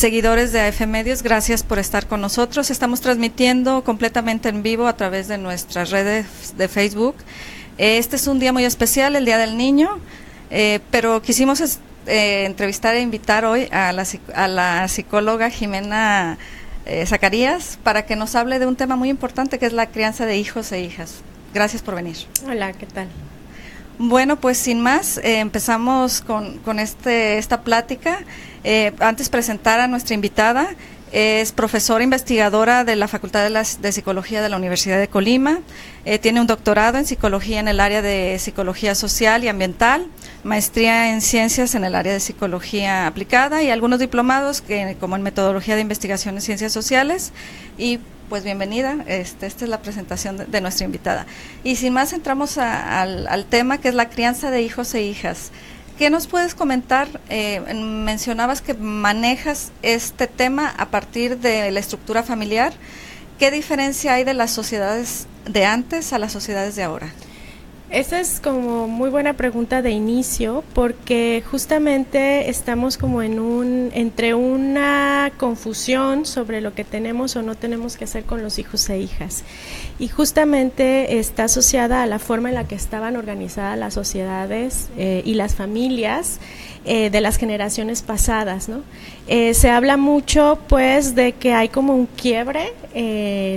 seguidores de AF Medios, gracias por estar con nosotros. Estamos transmitiendo completamente en vivo a través de nuestras redes de Facebook. Este es un día muy especial, el Día del Niño, pero quisimos entrevistar e invitar hoy a la psicóloga Jimena Zacarías para que nos hable de un tema muy importante que es la crianza de hijos e hijas. Gracias por venir. Hola, ¿qué tal? Bueno, pues sin más, empezamos con esta plática. Antes presentar a nuestra invitada. Es profesora investigadora de la Facultad de Psicología de la Universidad de Colima. Tiene un doctorado en psicología en el área de psicología social y ambiental, maestría en ciencias en el área de psicología aplicada y algunos diplomados como en metodología de investigación en ciencias sociales. Y pues bienvenida, esta es la presentación de nuestra invitada. Y sin más entramos al tema que es la crianza de hijos e hijas. ¿Qué nos puedes comentar? Mencionabas que manejas este tema a partir de la estructura familiar. ¿Qué diferencia hay de las sociedades de antes a las sociedades de ahora? Esa es como muy buena pregunta de inicio, porque justamente estamos como entre una confusión sobre lo que tenemos o no tenemos que hacer con los hijos e hijas. Y justamente está asociada a la forma en la que estaban organizadas las sociedades y las familias de las generaciones pasadas, ¿no? Se habla mucho pues de que hay como un quiebre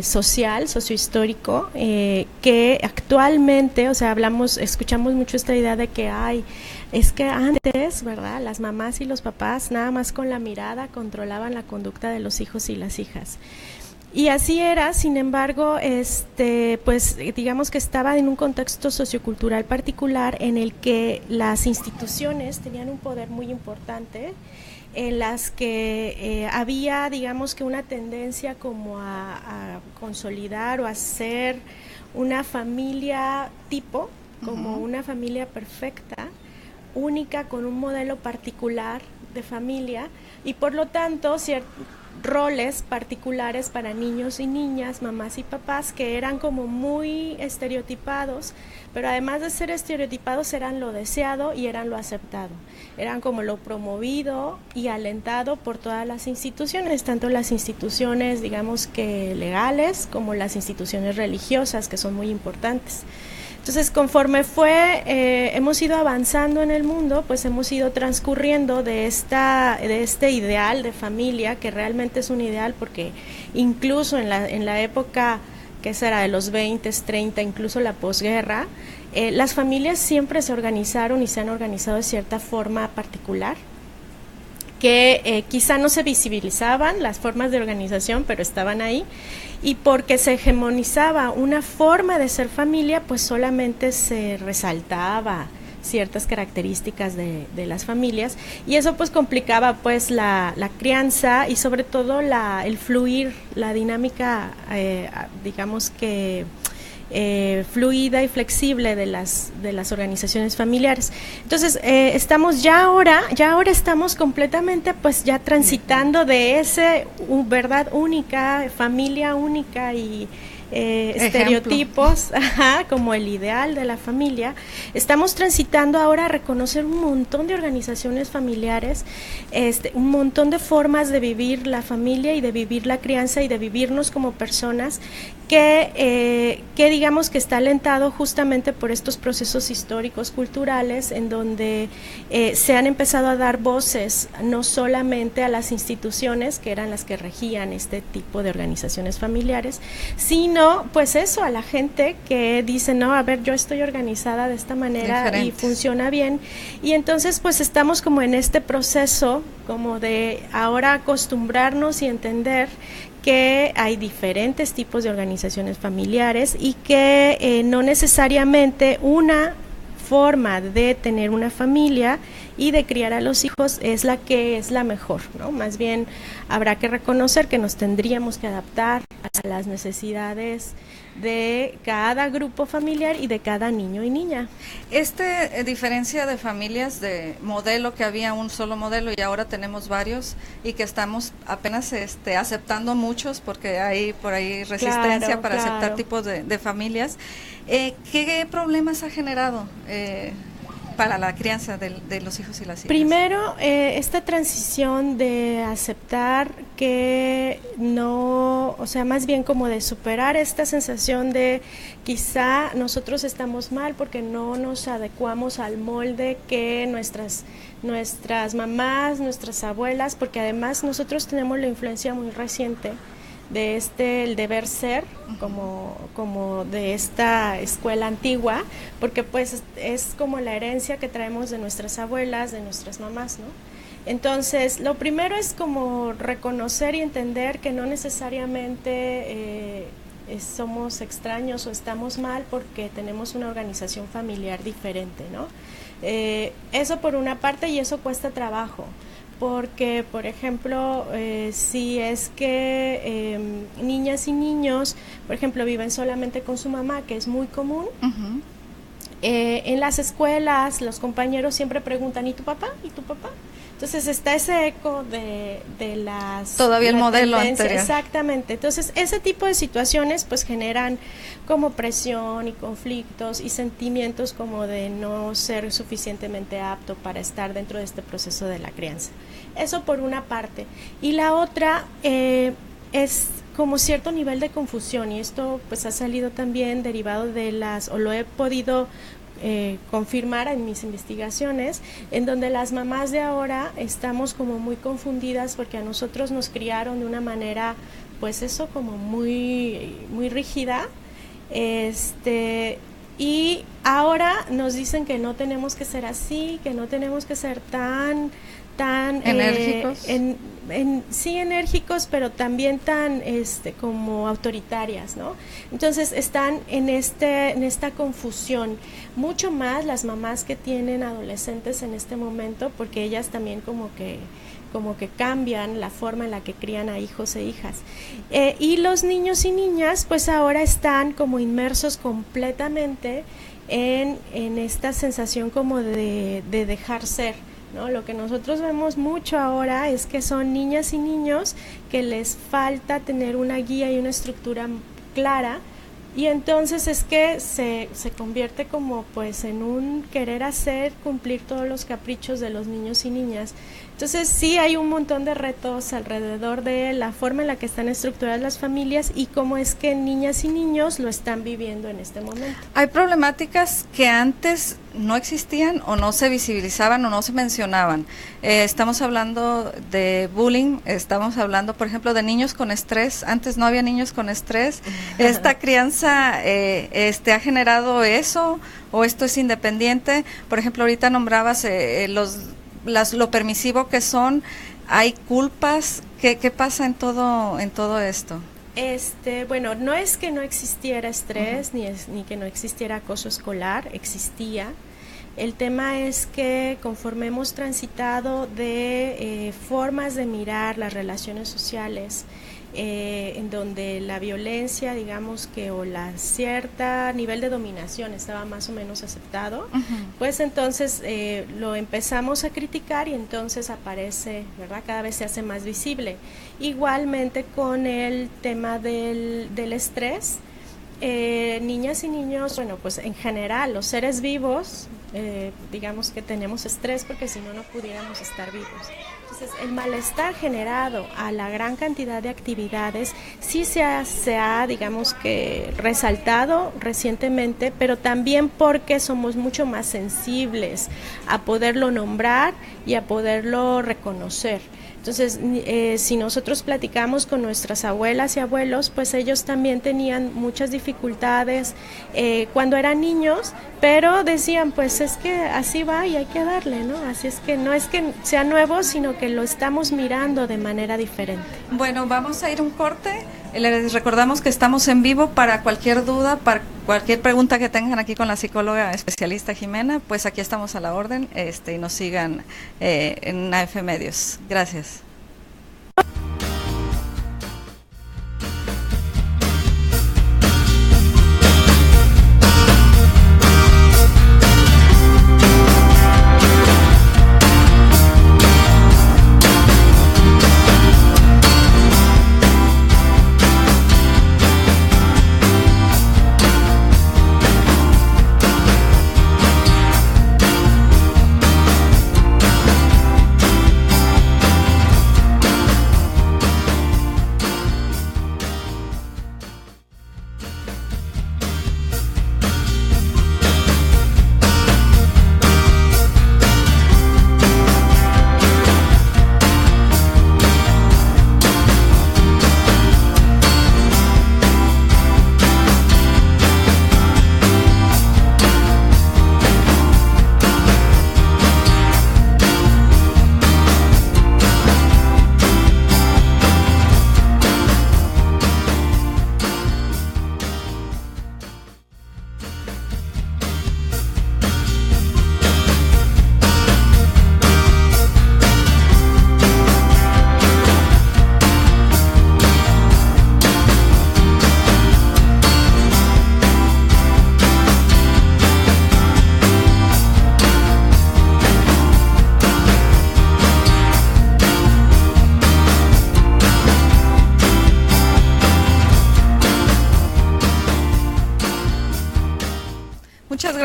social, sociohistórico, que actualmente, o sea, escuchamos mucho esta idea de que es que antes, ¿verdad?, las mamás y los papás nada más con la mirada controlaban la conducta de los hijos y las hijas. Y así era, sin embargo, pues digamos que estaba en un contexto sociocultural particular en el que las instituciones tenían un poder muy importante, en las que había, digamos que una tendencia como a consolidar o a hacer una familia tipo, como una familia perfecta, única, con un modelo particular de familia, y por lo tanto roles particulares para niños y niñas, mamás y papás, que eran como muy estereotipados, pero además de ser estereotipados eran lo deseado y eran lo aceptado, eran como lo promovido y alentado por todas las instituciones, tanto las instituciones, digamos que legales, como las instituciones religiosas, que son muy importantes. Entonces, conforme hemos ido avanzando en el mundo, pues hemos ido transcurriendo de este ideal de familia, que realmente es un ideal porque incluso en la época que será de los 20, 30, incluso la posguerra, las familias siempre se organizaron y se han organizado de cierta forma particular, que quizá no se visibilizaban las formas de organización, pero estaban ahí, y porque se hegemonizaba una forma de ser familia, pues solamente se resaltaba ciertas características de las familias, y eso pues complicaba pues la crianza y sobre todo el fluir, la dinámica, digamos que fluida y flexible de las organizaciones familiares. Entonces estamos ya ahora estamos completamente pues ya transitando de verdad única, familia única y estereotipos, como el ideal de la familia. Estamos transitando ahora a reconocer un montón de organizaciones familiares, un montón de formas de vivir la familia y de vivir la crianza y de vivirnos como personas, que digamos que está alentado justamente por estos procesos históricos, culturales, en donde se han empezado a dar voces no solamente a las instituciones, que eran las que regían este tipo de organizaciones familiares, sino pues eso, a la gente que dice, no, a ver, yo estoy organizada de esta manera y funciona bien, y entonces pues estamos como en este proceso como de ahora acostumbrarnos y entender que hay diferentes tipos de organizaciones familiares y que no necesariamente una forma de tener una familia y de criar a los hijos es la que es la mejor, ¿no? Más bien habrá que reconocer que nos tendríamos que adaptar a las necesidades de cada grupo familiar y de cada niño y niña. Diferencia de familias, de modelo, que había un solo modelo y ahora tenemos varios, y que estamos apenas aceptando muchos porque hay por ahí resistencia para aceptar tipos de familias. ¿Qué problemas ha generado? para la crianza de los hijos y las hijas? Primero, esta transición de aceptar que no, o sea, más bien como de superar esta sensación de quizá nosotros estamos mal porque no nos adecuamos al molde que nuestras mamás, nuestras abuelas, porque además nosotros tenemos la influencia muy reciente de el deber ser, como de esta escuela antigua, porque pues es como la herencia que traemos de nuestras abuelas, de nuestras mamás, ¿no? Entonces, lo primero es como reconocer y entender que no necesariamente somos extraños o estamos mal porque tenemos una organización familiar diferente, ¿no? Eso por una parte, y eso cuesta trabajo. Porque, por ejemplo, si es que niñas y niños, por ejemplo, viven solamente con su mamá, que es muy común, uh-huh. En las escuelas los compañeros siempre preguntan, ¿y tu papá? ¿Y tu papá? Entonces está ese eco de las... Todavía el modelo anterior. Exactamente. Entonces ese tipo de situaciones pues generan como presión y conflictos y sentimientos como de no ser suficientemente apto para estar dentro de este proceso de la crianza. Eso por una parte. Y la otra es como cierto nivel de confusión, y esto pues ha salido también derivado de o lo he podido confirmar en mis investigaciones, en donde las mamás de ahora estamos como muy confundidas porque a nosotros nos criaron de una manera, pues eso, como muy, muy rígida, y ahora nos dicen que no tenemos que ser así, que no tenemos que ser tan enérgicos, sí, enérgicos, pero también tan como autoritarias, ¿no? Entonces están en esta confusión, mucho más las mamás que tienen adolescentes en este momento, porque ellas también como que cambian la forma en la que crían a hijos e hijas, y los niños y niñas pues ahora están como inmersos completamente en esta sensación como de dejar ser, ¿no? Lo que nosotros vemos mucho ahora es que son niñas y niños que les falta tener una guía y una estructura clara, y entonces es que se convierte como pues en un querer hacer cumplir todos los caprichos de los niños y niñas. Entonces sí hay un montón de retos alrededor de la forma en la que están estructuradas las familias y cómo es que niñas y niños lo están viviendo en este momento. Hay problemáticas que antes no existían o no se visibilizaban o no se mencionaban. Estamos hablando de bullying, estamos hablando, por ejemplo, de niños con estrés. Antes no había niños con estrés. ¿Esta crianza ha generado eso o esto es independiente? Por ejemplo, ahorita nombrabas lo permisivo que son. ¿Hay culpas? ¿Qué pasa en todo esto? Bueno, no es que no existiera estrés, uh-huh. ni que no existiera acoso escolar, existía. El tema es que conforme hemos transitado de formas de mirar las relaciones sociales, en donde la violencia, digamos que, o la cierta nivel de dominación estaba más o menos aceptado, uh-huh. pues entonces lo empezamos a criticar y entonces aparece, ¿verdad? Cada vez se hace más visible. Igualmente con el tema del estrés, niñas y niños, bueno, pues en general los seres vivos, digamos que tenemos estrés porque si no, no pudiéramos estar vivos. Entonces, el malestar generado a la gran cantidad de actividades sí se ha, digamos que, resaltado recientemente, pero también porque somos mucho más sensibles a poderlo nombrar y a poderlo reconocer. Entonces, si nosotros platicamos con nuestras abuelas y abuelos, pues ellos también tenían muchas dificultades cuando eran niños, pero decían, pues es que así va y hay que darle, ¿no? Así es que no es que sea nuevo, sino que lo estamos mirando de manera diferente. Bueno, vamos a ir un corte. Les recordamos que estamos en vivo. Para cualquier duda, para cualquier pregunta que tengan aquí con la psicóloga especialista Jimena, pues aquí estamos a la orden, y nos sigan en AF Medios. Gracias.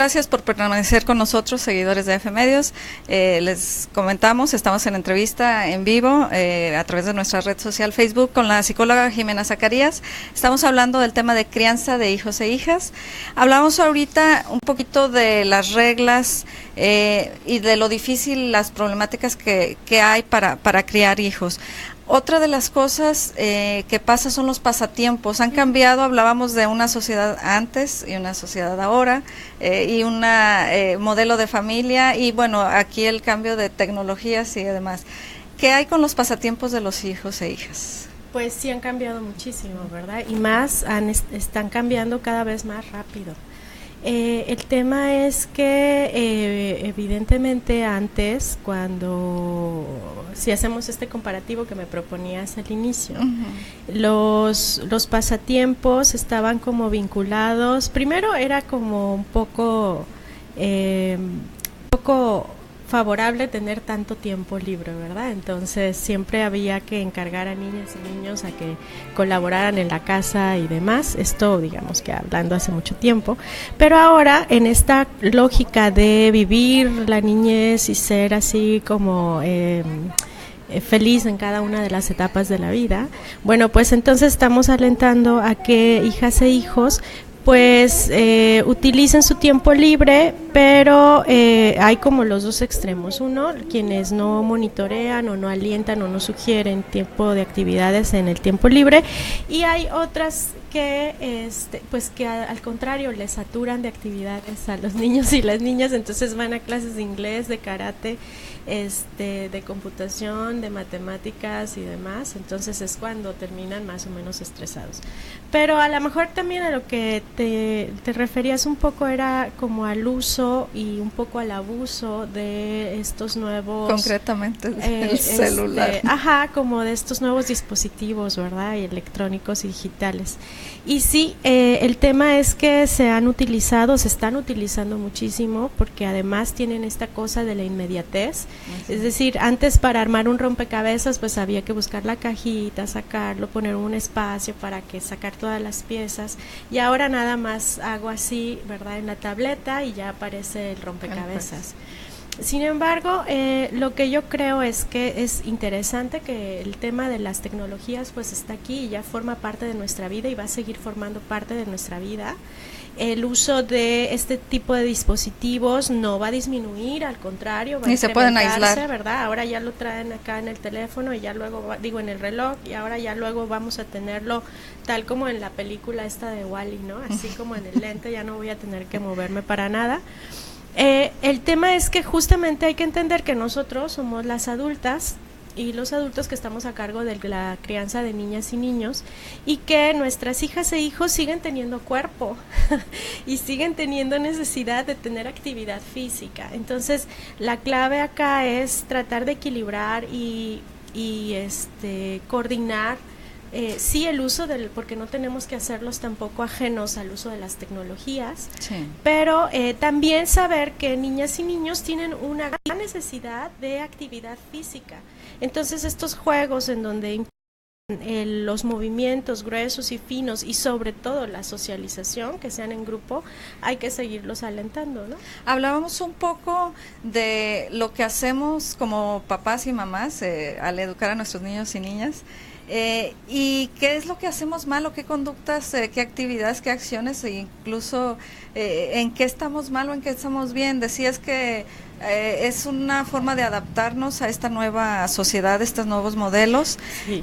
gracias por permanecer con nosotros, seguidores de F Medios. Les comentamos, estamos en entrevista en vivo a través de nuestra red social Facebook con la psicóloga Jimena Zacarías. Estamos hablando del tema de crianza de hijos e hijas. Hablamos ahorita un poquito de las reglas y de lo difícil, las problemáticas que hay para criar hijos. Otra de las cosas que pasa son los pasatiempos. Han cambiado, hablábamos de una sociedad antes y una sociedad ahora, y un modelo de familia, y bueno, aquí el cambio de tecnologías y demás. ¿Qué hay con los pasatiempos de los hijos e hijas? Pues sí han cambiado muchísimo, ¿verdad? Y más están cambiando cada vez más rápido. El tema es que evidentemente antes, si hacemos este comparativo que me proponías al inicio, los pasatiempos estaban como vinculados, primero era como un poco favorable tener tanto tiempo libre, ¿verdad? Entonces siempre había que encargar a niñas y niños a que colaboraran en la casa y demás, esto digamos que hablando hace mucho tiempo, pero ahora en esta lógica de vivir la niñez y ser así como feliz en cada una de las etapas de la vida, bueno, pues entonces estamos alentando a que hijas e hijos pues utilicen su tiempo libre, pero hay como los dos extremos. Uno, quienes no monitorean o no alientan o no sugieren tiempo de actividades en el tiempo libre, y hay otras que pues que al contrario les saturan de actividades a los niños y las niñas, entonces van a clases de inglés, de karate, de computación, de matemáticas y demás, entonces es cuando terminan más o menos estresados. Pero a lo mejor también a lo que te referías un poco era como al uso y un poco al abuso de estos nuevos... Concretamente el celular. Como de estos nuevos dispositivos, ¿verdad? Y electrónicos y digitales. Y sí, el tema es que se están utilizando muchísimo, porque además tienen esta cosa de la inmediatez. Es decir, antes para armar un rompecabezas pues había que buscar la cajita, sacarlo, poner un espacio para que sacar todas las piezas, y ahora nada más hago así, ¿verdad? En la tableta y ya aparece el rompecabezas. Sin embargo, lo que yo creo es que es interesante que el tema de las tecnologías pues está aquí y ya forma parte de nuestra vida y va a seguir formando parte de nuestra vida. El uso de este tipo de dispositivos no va a disminuir, al contrario, va a se pueden aislar, ¿verdad? Ahora ya lo traen acá en el teléfono y ya luego, en el reloj, y ahora ya luego vamos a tenerlo tal como en la película esta de Wall-E, ¿no? Así como en el lente, ya no voy a tener que moverme para nada. El tema es que justamente hay que entender que nosotros somos las adultas y los adultos que estamos a cargo de la crianza de niñas y niños, y que nuestras hijas e hijos siguen teniendo cuerpo y siguen teniendo necesidad de tener actividad física. Entonces la clave acá es tratar de equilibrar y coordinar sí el uso porque no tenemos que hacerlos tampoco ajenos al uso de las tecnologías, sí. Pero también saber que niñas y niños tienen una gran necesidad de actividad física. Entonces estos juegos en donde los movimientos gruesos y finos y sobre todo la socialización, que sean en grupo, hay que seguirlos alentando, ¿no? Hablábamos un poco de lo que hacemos como papás y mamás al educar a nuestros niños y niñas. ¿Y qué es lo que hacemos mal o qué conductas, qué actividades, qué acciones e incluso en qué estamos mal o en qué estamos bien? Decías que es una forma de adaptarnos a esta nueva sociedad, estos nuevos modelos, sí.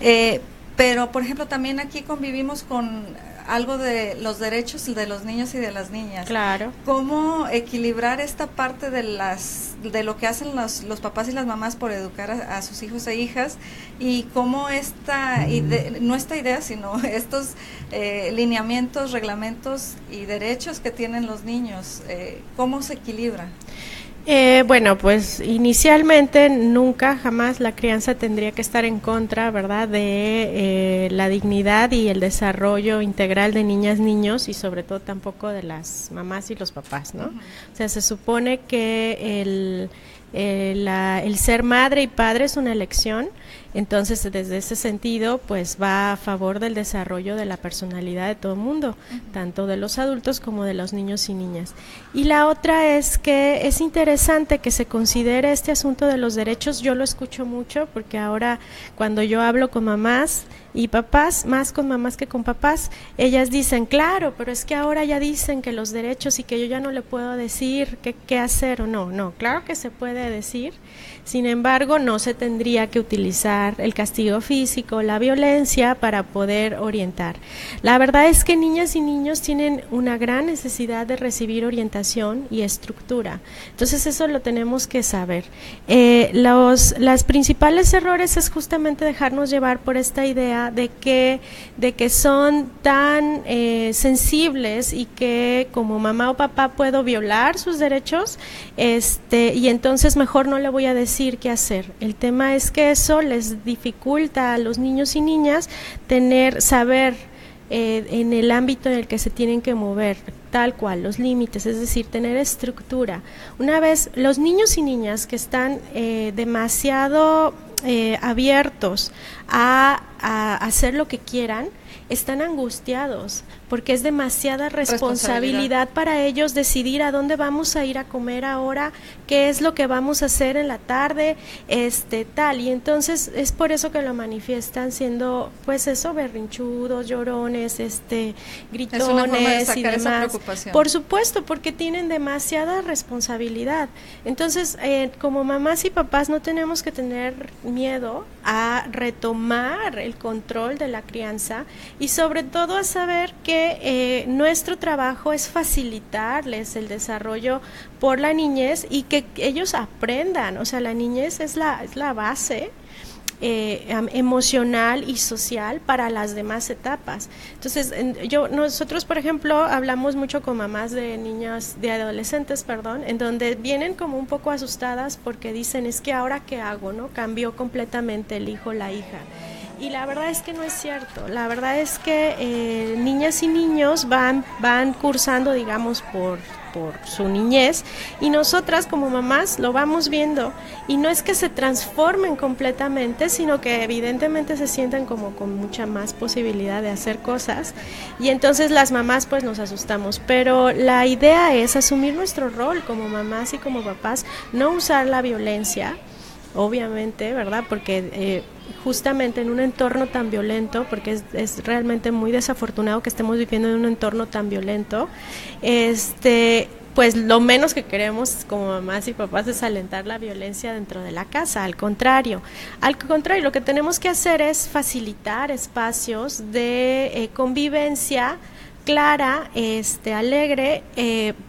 Pero por ejemplo también aquí convivimos con algo de los derechos de los niños y de las niñas. Claro. ¿Cómo equilibrar esta parte de lo que hacen los papás y las mamás por educar a sus hijos e hijas, y cómo no esta idea, sino estos lineamientos, reglamentos y derechos que tienen los niños, cómo se equilibra? Bueno, pues inicialmente nunca, jamás la crianza tendría que estar en contra, ¿verdad?, de la dignidad y el desarrollo integral de niñas, niños y sobre todo tampoco de las mamás y los papás, ¿no? Uh-huh. O sea, se supone que el ser madre y padre es una elección, Entonces, desde ese sentido, pues va a favor del desarrollo de la personalidad de todo el mundo, tanto de los adultos como de los niños y niñas. Y la otra es que es interesante que se considere este asunto de los derechos. Yo lo escucho mucho porque ahora cuando yo hablo con mamás y papás, más con mamás que con papás, ellas dicen, claro, pero es que ahora ya dicen que los derechos y que yo ya no le puedo decir qué hacer o no. No, claro que se puede decir, sin embargo, no se tendría que utilizar el castigo físico, la violencia para poder orientar. La verdad es que niñas y niños tienen una gran necesidad de recibir orientación y estructura, entonces eso lo tenemos que saber. Las principales errores es justamente dejarnos llevar por esta idea de que son tan sensibles y que como mamá o papá puedo violar sus derechos, y entonces mejor no le voy a decir qué hacer. El tema es que eso les dificulta a los niños y niñas saber en el ámbito en el que se tienen que mover, tal cual, los límites, es decir, tener estructura. Una vez, los niños y niñas que están demasiado abiertos a hacer lo que quieran, están angustiados porque es demasiada responsabilidad para ellos decidir a dónde vamos a ir a comer ahora, qué es lo que vamos a hacer en la tarde, tal, y entonces es por eso que lo manifiestan siendo, pues eso, berrinchudos, llorones, gritones y demás. Por supuesto, porque tienen demasiada responsabilidad. Entonces, como mamás y papás no tenemos que tener miedo a retomar el control de la crianza y sobre todo a saber que nuestro trabajo es facilitarles el desarrollo por la niñez y que ellos aprendan, o sea, la niñez es la base emocional y social para las demás etapas. Entonces, nosotros, por ejemplo, hablamos mucho con mamás de adolescentes, en donde vienen como un poco asustadas porque dicen, es que ahora qué hago, ¿no? Cambió completamente el hijo, la hija. Y la verdad es que no es cierto. La verdad es que niñas y niños van cursando, digamos, por su niñez, y nosotras como mamás lo vamos viendo, y no es que se transformen completamente, sino que evidentemente se sienten como con mucha más posibilidad de hacer cosas, y entonces las mamás pues nos asustamos, pero la idea es asumir nuestro rol como mamás y como papás, no usar la violencia, obviamente, ¿verdad? Porque justamente en un entorno tan violento, porque es realmente muy desafortunado que estemos viviendo en un entorno tan violento, pues lo menos que queremos como mamás y papás es alentar la violencia dentro de la casa. Al contrario, lo que tenemos que hacer es facilitar espacios de convivencia clara, alegre,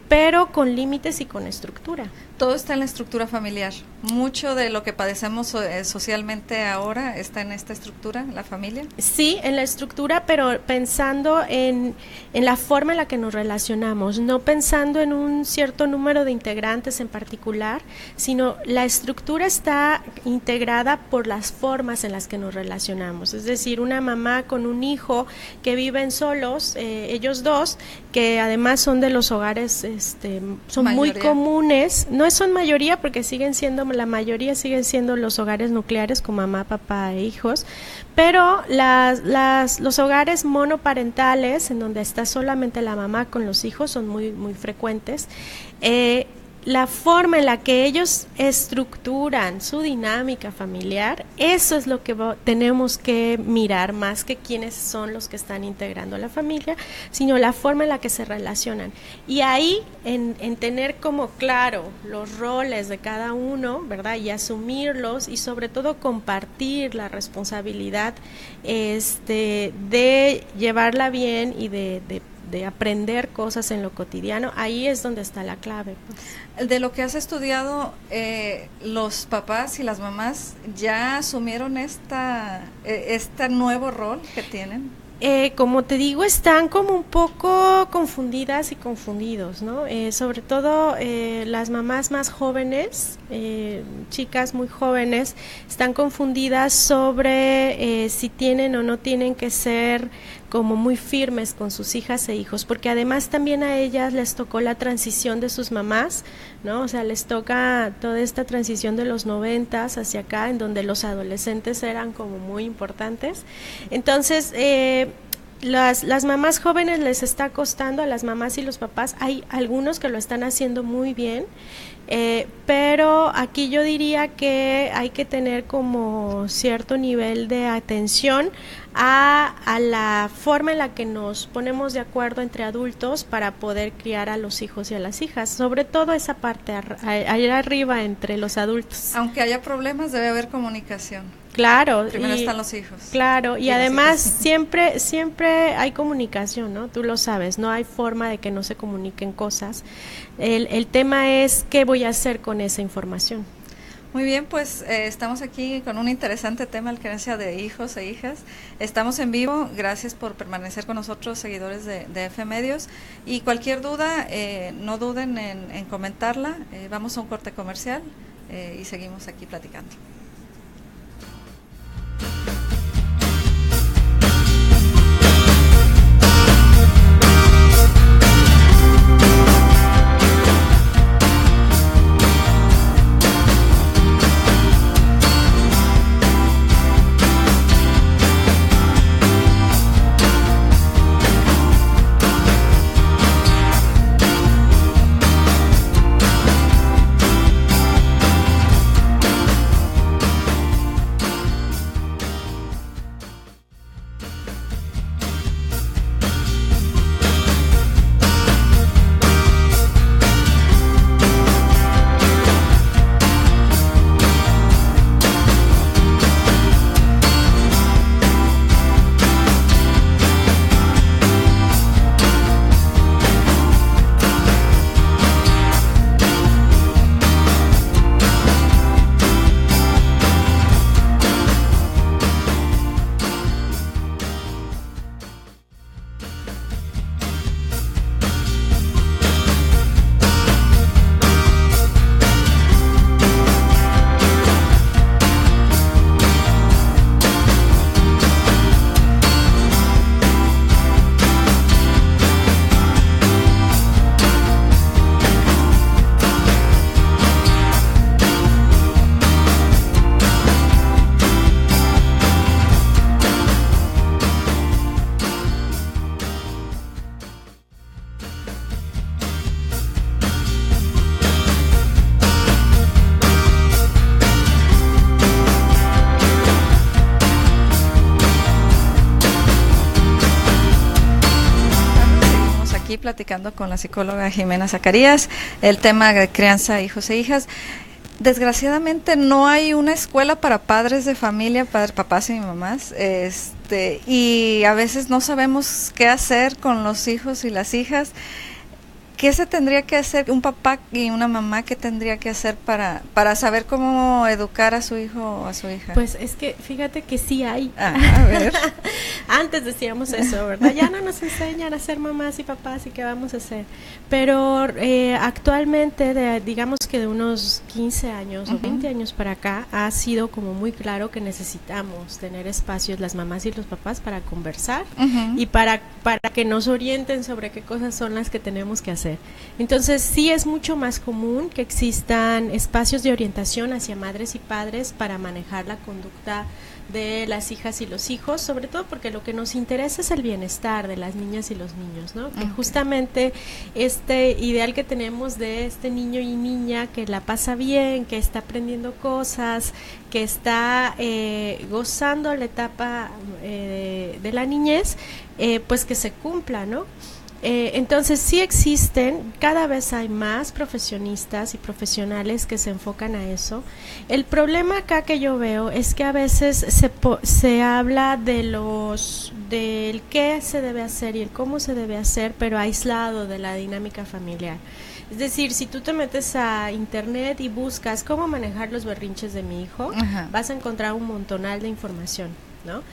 pero con límites y con estructura. Todo está en la estructura familiar. Mucho de lo que padecemos socialmente ahora está en esta estructura, la familia. Sí, en la estructura, pero pensando en la forma en la que nos relacionamos, no pensando en un cierto número de integrantes en particular, sino la estructura está integrada por las formas en las que nos relacionamos. Es decir, una mamá con un hijo que viven solos, ellos dos, que además son de los hogares, son mayoría. Muy comunes, no son mayoría porque la mayoría siguen siendo los hogares nucleares con mamá, papá e hijos, pero los hogares monoparentales en donde está solamente la mamá con los hijos son muy, muy frecuentes. La forma en la que ellos estructuran su dinámica familiar, eso es lo que tenemos que mirar, más que quiénes son los que están integrando la familia, sino la forma en la que se relacionan. Y ahí, en tener como claro los roles de cada uno, ¿verdad? Y asumirlos, y sobre todo compartir la responsabilidad de llevarla bien y de aprender cosas en lo cotidiano, ahí es donde está la clave, pues. De lo que has estudiado, los papás y las mamás ya asumieron este nuevo rol que tienen. Como te digo, están como un poco confundidas y confundidos, ¿no? Sobre todo las mamás más jóvenes, chicas muy jóvenes, están confundidas sobre si tienen o no tienen que ser como muy firmes con sus hijas e hijos, porque además también a ellas les tocó la transición de sus mamás, ¿no? O sea, les toca toda esta transición de los 90s hacia acá, en donde los adolescentes eran como muy importantes. Entonces, las mamás jóvenes les está costando, a las mamás y los papás, hay algunos que lo están haciendo muy bien, pero aquí yo diría que hay que tener como cierto nivel de atención a la forma en la que nos ponemos de acuerdo entre adultos para poder criar a los hijos y a las hijas, sobre todo esa parte allá arriba entre los adultos. Aunque haya problemas, debe haber comunicación. Claro. Primero están los hijos. Claro, y además siempre hay comunicación, ¿no? Tú lo sabes, no hay forma de que no se comuniquen cosas. El tema es qué voy a hacer con esa información. Muy bien, pues estamos aquí con un interesante tema, la crianza de hijos e hijas. Estamos en vivo, gracias por permanecer con nosotros, seguidores de F Medios. Y cualquier duda, no duden en comentarla. Vamos a un corte comercial y seguimos aquí platicando. Platicando con la psicóloga Jimena Zacarías, el tema de crianza, hijos e hijas. Desgraciadamente no hay una escuela para padres de familia, papás y mamás, y a veces no sabemos qué hacer con los hijos y las hijas. ¿Qué se tendría que hacer un papá y una mamá? ¿Qué tendría que hacer para saber cómo educar a su hijo o a su hija? Pues es que fíjate que sí hay. A ver. Antes decíamos eso, ¿verdad? Ya no nos enseñan a ser mamás y papás y qué vamos a hacer. Pero actualmente, digamos que de unos 15 años o 20 años para acá, ha sido como muy claro que necesitamos tener espacios, las mamás y los papás, para conversar y para que nos orienten sobre qué cosas son las que tenemos que hacer. Entonces sí es mucho más común que existan espacios de orientación hacia madres y padres para manejar la conducta de las hijas y los hijos, sobre todo porque lo que nos interesa es el bienestar de las niñas y los niños, ¿no? Que justamente este ideal que tenemos de este niño y niña que la pasa bien, que está aprendiendo cosas, que está gozando la etapa de la niñez, pues que se cumpla, ¿no? Entonces sí existen, cada vez hay más profesionistas y profesionales que se enfocan a eso. El problema acá que yo veo es que a veces se habla del qué se debe hacer y el cómo se debe hacer, pero aislado de la dinámica familiar. Es decir, si tú te metes a internet y buscas cómo manejar los berrinches de mi hijo, vas a encontrar un montonal de información, ¿no?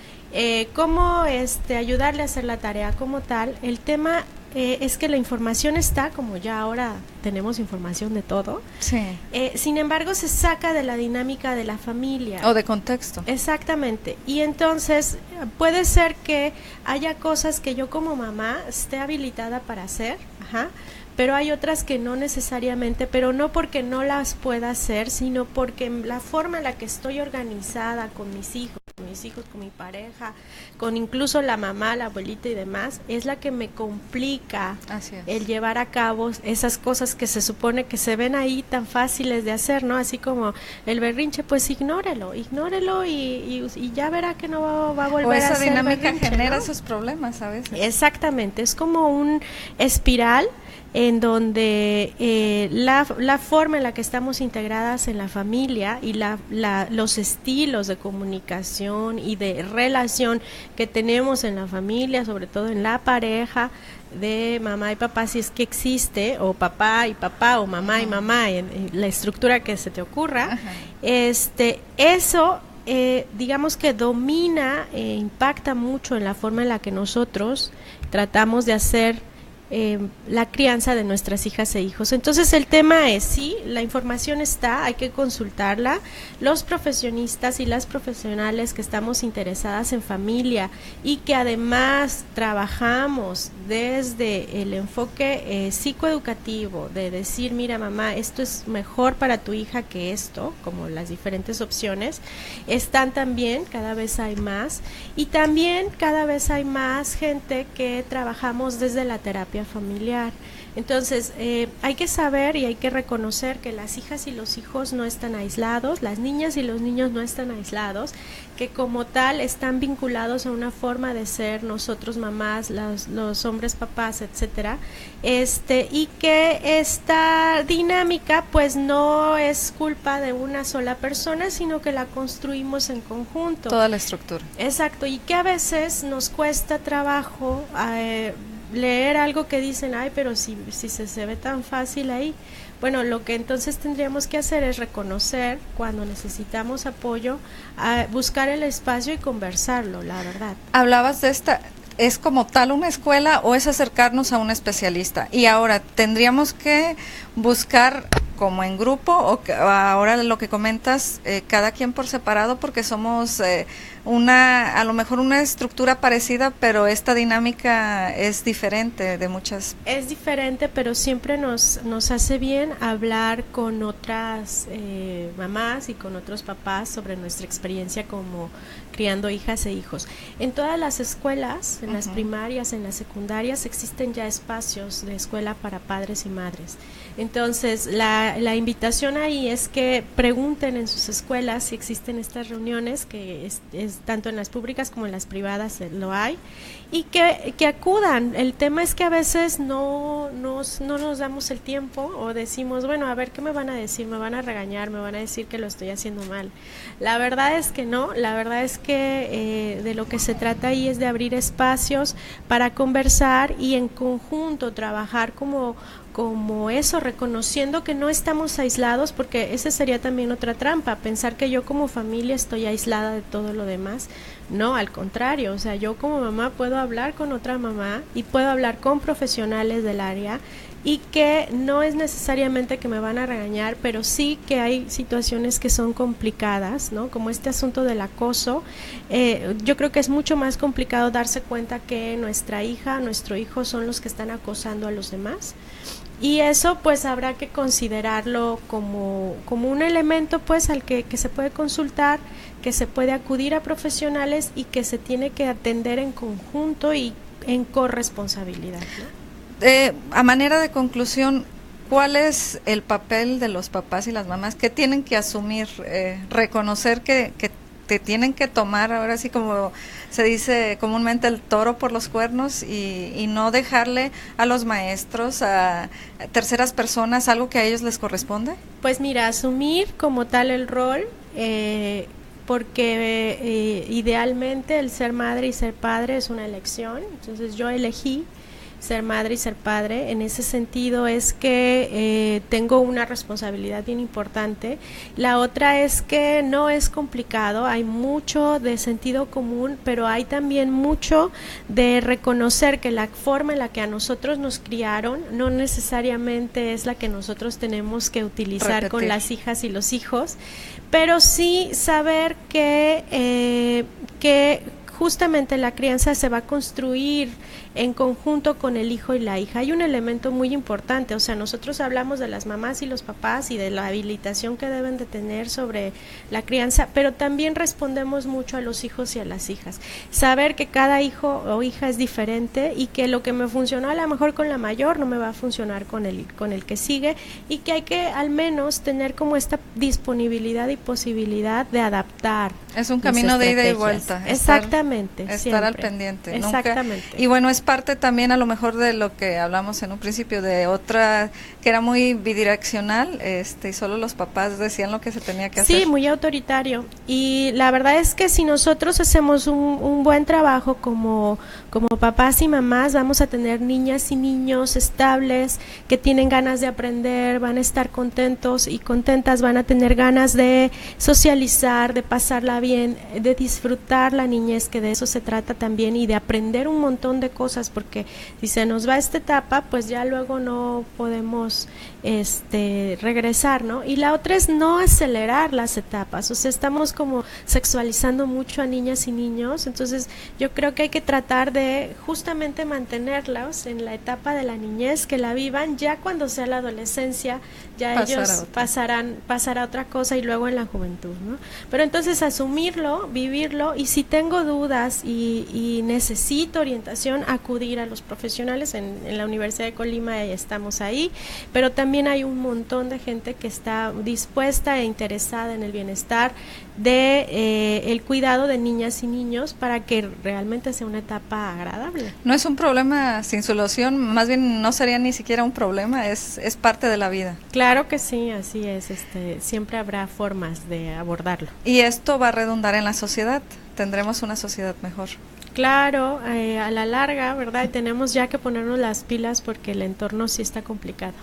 ¿Cómo ayudarle a hacer la tarea como tal? El tema es que la información está, como ya ahora tenemos información de todo, sí. Sin embargo se saca de la dinámica de la familia. O de contexto. Exactamente, y entonces puede ser que haya cosas que yo como mamá esté habilitada para hacer, ajá, pero hay otras que no necesariamente, pero no porque no las pueda hacer, sino porque la forma en la que estoy organizada con mis hijos, con mi pareja, con incluso la mamá, la abuelita y demás, es la que me complica el llevar a cabo esas cosas que se supone que se ven ahí tan fáciles de hacer, ¿no? Así como el berrinche, pues ignórelo y ya verá que no va a volver a hacer berrinche. O esa dinámica genera, ¿no?, esos problemas a veces. Exactamente, es como un espiral en donde la forma en la que estamos integradas en la familia y los estilos de comunicación y de relación que tenemos en la familia, sobre todo en la pareja de mamá y papá, si es que existe, o papá y papá, o mamá y mamá, en la estructura que se te ocurra, eso digamos que domina e impacta mucho en la forma en la que nosotros tratamos de hacer la crianza de nuestras hijas e hijos. Entonces el tema es, sí, la información está, hay que consultarla. Los profesionistas y las profesionales que estamos interesadas en familia y que además trabajamos desde el enfoque psicoeducativo, de decir, mira mamá, esto es mejor para tu hija que esto, como las diferentes opciones, están también, cada vez hay más, y también cada vez hay más gente que trabajamos desde la terapia familiar. Entonces hay que saber y hay que reconocer que las hijas y los hijos no están aislados, las niñas y los niños no están aislados, que como tal están vinculados a una forma de ser, nosotros mamás, los hombres papás, etcétera, y que esta dinámica pues no es culpa de una sola persona, sino que la construimos en conjunto. Toda la estructura. Exacto, y que a veces nos cuesta trabajo leer algo que dicen, ay, pero si se ve tan fácil ahí. Bueno, lo que entonces tendríamos que hacer es reconocer cuando necesitamos apoyo, buscar el espacio y conversarlo, la verdad. Hablabas de ¿es como tal una escuela o es acercarnos a un especialista? Y ahora, ¿tendríamos que buscar como en grupo o ahora lo que comentas, cada quien por separado, porque somos a lo mejor una estructura parecida, pero esta dinámica es diferente de muchas? Es diferente, pero siempre nos hace bien hablar con otras mamás y con otros papás sobre nuestra experiencia como criando hijas e hijos. En todas las escuelas, en las primarias, en las secundarias, existen ya espacios de escuela para padres y madres. Entonces, la invitación ahí es que pregunten en sus escuelas si existen estas reuniones, que es tanto en las públicas como en las privadas lo hay, y que acudan. El tema es que a veces no nos damos el tiempo o decimos, bueno, a ver, ¿qué me van a decir? ¿Me van a regañar? ¿Me van a decir que lo estoy haciendo mal? La verdad es que no, la verdad es que de lo que se trata ahí es de abrir espacios para conversar y en conjunto trabajar como eso, reconociendo que no estamos aislados, porque esa sería también otra trampa, pensar que yo como familia estoy aislada de todo lo demás. No, al contrario, o sea, yo como mamá puedo hablar con otra mamá y puedo hablar con profesionales del área, y que no es necesariamente que me van a regañar, pero sí que hay situaciones que son complicadas, ¿no? Como este asunto del acoso. Yo creo que es mucho más complicado darse cuenta que nuestra hija, nuestro hijo son los que están acosando a los demás. Y eso pues habrá que considerarlo como un elemento pues al que se puede consultar, que se puede acudir a profesionales y que se tiene que atender en conjunto y en corresponsabilidad, ¿no? A manera de conclusión, ¿cuál es el papel de los papás y las mamás que tienen que asumir, reconocer que te tienen que tomar, ahora sí como se dice comúnmente, el toro por los cuernos y no dejarle a los maestros, a terceras personas, algo que a ellos les corresponde? Pues mira, asumir como tal el rol, porque idealmente el ser madre y ser padre es una elección. Entonces yo elegí ser madre y ser padre. En ese sentido es que tengo una responsabilidad bien importante. La otra es que no es complicado, hay mucho de sentido común, pero hay también mucho de reconocer que la forma en la que a nosotros nos criaron no necesariamente es la que nosotros tenemos que utilizar con las hijas y los hijos, pero sí saber que justamente la crianza se va a construir en conjunto con el hijo y la hija. Hay un elemento muy importante, o sea, nosotros hablamos de las mamás y los papás y de la habilitación que deben de tener sobre la crianza, pero también respondemos mucho a los hijos y a las hijas. Saber que cada hijo o hija es diferente y que lo que me funcionó a lo mejor con la mayor no me va a funcionar con el que sigue, y que hay que al menos tener como esta disponibilidad y posibilidad de adaptar. Es un camino de ida y vuelta. Exactamente. Estar al pendiente. Exactamente. Nunca, y bueno, es parte también a lo mejor de lo que hablamos en un principio, de otra que era muy bidireccional, y solo los papás decían lo que se tenía que hacer. Sí, muy autoritario. Y la verdad es que si nosotros hacemos un buen trabajo como papás y mamás, vamos a tener niñas y niños estables que tienen ganas de aprender, van a estar contentos y contentas, van a tener ganas de socializar, de pasarla bien, de disfrutar la niñez, que de eso se trata también, y de aprender un montón de cosas, porque si se nos va esta etapa, pues ya luego no podemos regresar, ¿no? Y la otra es no acelerar las etapas, o sea, estamos como sexualizando mucho a niñas y niños, entonces yo creo que hay que tratar de justamente mantenerlos en la etapa de la niñez, que la vivan. Ya cuando sea la adolescencia, ya ellos pasará otra cosa, y luego en la juventud, ¿no? Pero entonces asumirlo, vivirlo, y si tengo dudas y necesito orientación, acudir a los profesionales. En la Universidad de Colima estamos ahí, pero también hay un montón de gente que está dispuesta e interesada en el bienestar de el cuidado de niñas y niños, para que realmente sea una etapa agradable. No es un problema sin solución, más bien no sería ni siquiera un problema, es parte de la vida. Claro que sí, así es, siempre habrá formas de abordarlo. Y esto va a redundar en la sociedad, tendremos una sociedad mejor. Claro, a la larga, ¿verdad? Y tenemos ya que ponernos las pilas porque el entorno sí está complicado.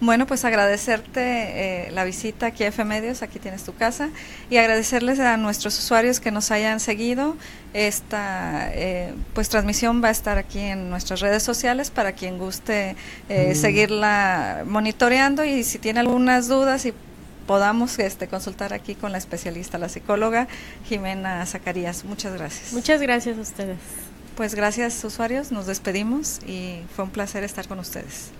Bueno, pues agradecerte la visita aquí a F Medios, aquí tienes tu casa, y agradecerles a nuestros usuarios que nos hayan seguido. Esta pues transmisión va a estar aquí en nuestras redes sociales para quien guste seguirla monitoreando, y si tiene algunas dudas y podamos consultar aquí con la especialista, la psicóloga Jimena Zacarías. Muchas gracias. Muchas gracias a ustedes. Pues gracias, usuarios, nos despedimos y fue un placer estar con ustedes.